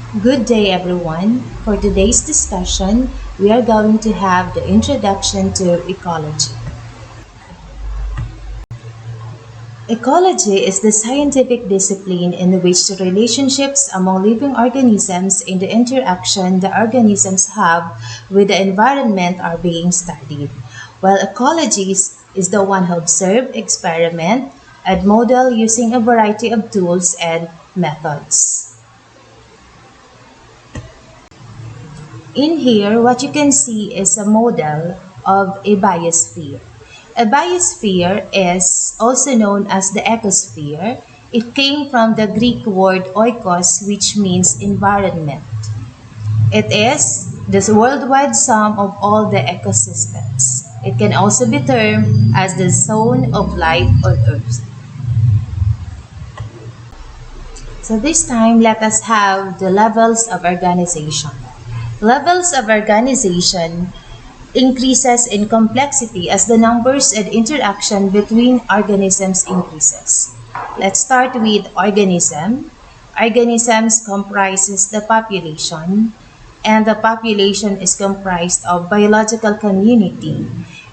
Good day, everyone. For today's discussion, we are going to have the introduction to ecology. Ecology is the scientific discipline in which the relationships among living organisms and the interaction the organisms have with the environment are being studied, while ecology is the one who observe, experiment, and model using a variety of tools and methods. In here, what you can see is a model of a biosphere. A biosphere is also known as the ecosphere. It came from the Greek word oikos, which means environment. It is the worldwide sum of all the ecosystems. It can also be termed as the zone of life on Earth. So this time, let us have the levels of organization. Levels of organization increases in complexity as the numbers and interaction between organisms increases. Let's start with organism. Organisms comprises the population, and the population is comprised of biological community,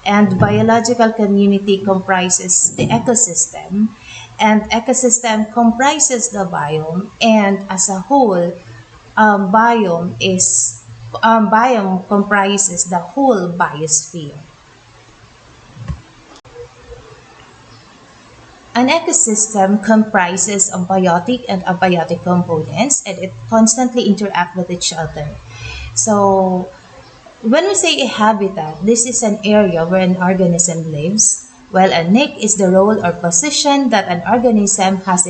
and biological community comprises the ecosystem, and ecosystem comprises the biome, and as a whole, biome comprises the whole biosphere. An ecosystem comprises of biotic and abiotic components, and it constantly interact with each other. So when we say a habitat, this is an area where an organism lives, while a niche is the role or position that an organism has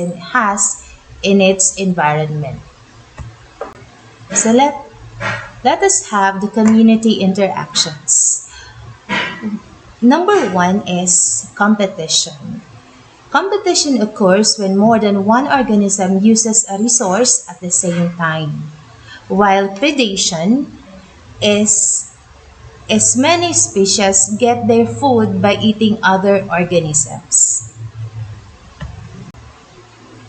in its environment. So let us have the community interactions. Number one is competition. Competition occurs when more than one organism uses a resource at the same time, while predation is many species get their food by eating other organisms.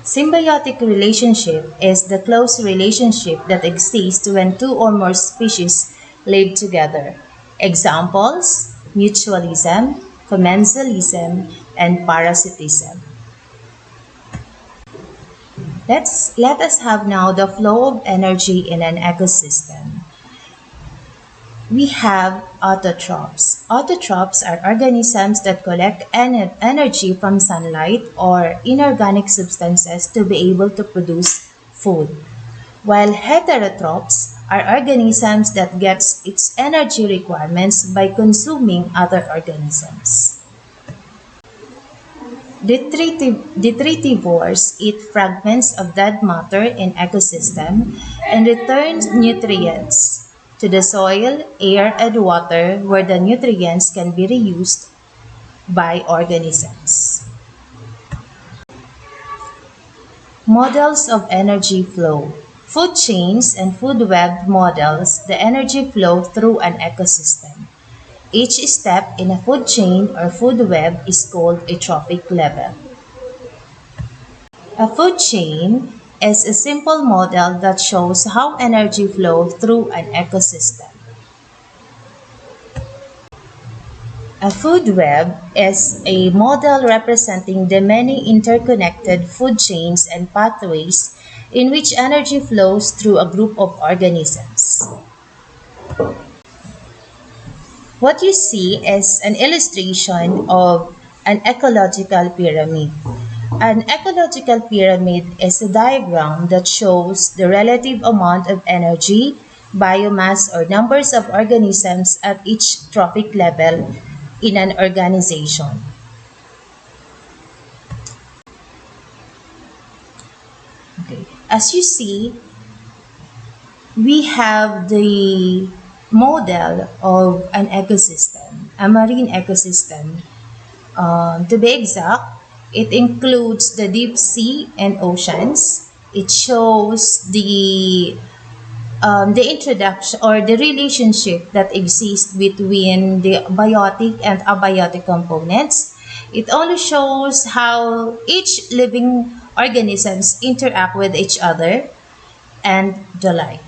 Symbiotic relationship is the close relationship that exists when two or more species live together. Examples: mutualism, commensalism, and parasitism. Let us have now the flow of energy in an ecosystem. We have autotrophs. Autotrophs are organisms that collect energy from sunlight or inorganic substances to be able to produce food, while heterotrophs are organisms that gets its energy requirements by consuming other organisms. Detritivores eat fragments of dead matter in ecosystem and return nutrients to the soil, air, and water where the nutrients can be reused by organisms. Models of energy flow. Food chains and food web models the energy flow through an ecosystem. Each step in a food chain or food web is called a trophic level. A food chain is a simple model that shows how energy flows through an ecosystem. A food web is a model representing the many interconnected food chains and pathways in which energy flows through a group of organisms. What you see is an illustration of an ecological pyramid. An ecological pyramid is a diagram that shows the relative amount of energy, biomass, or numbers of organisms at each trophic level in an organization. Okay. As you see, we have the model of an ecosystem, a marine ecosystem. To be exact, it includes the deep sea and oceans. It shows the introduction or the relationship that exists between the biotic and abiotic components. It only shows how each living organisms interact with each other, and July.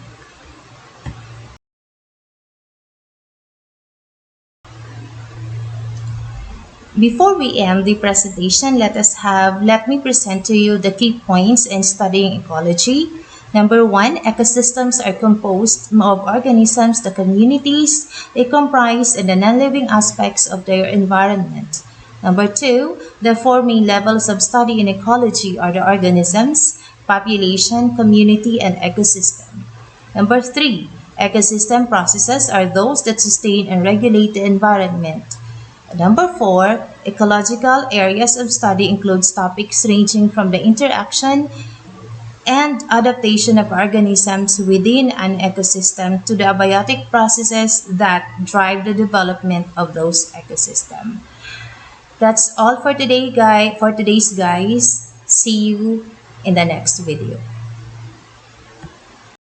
Before we end the presentation, let me present to you the key points in studying ecology. Number one, ecosystems are composed of organisms, the communities they comprise, and the non-living aspects of their environment. Number two, the four main levels of study in ecology are the organisms, population, community, and ecosystem. Number three, ecosystem processes are those that sustain and regulate the environment. Number four, ecological areas of study includes topics ranging from the interaction and adaptation of organisms within an ecosystem to the abiotic processes that drive the development of those ecosystems. That's all for today's guys. See you in the next video.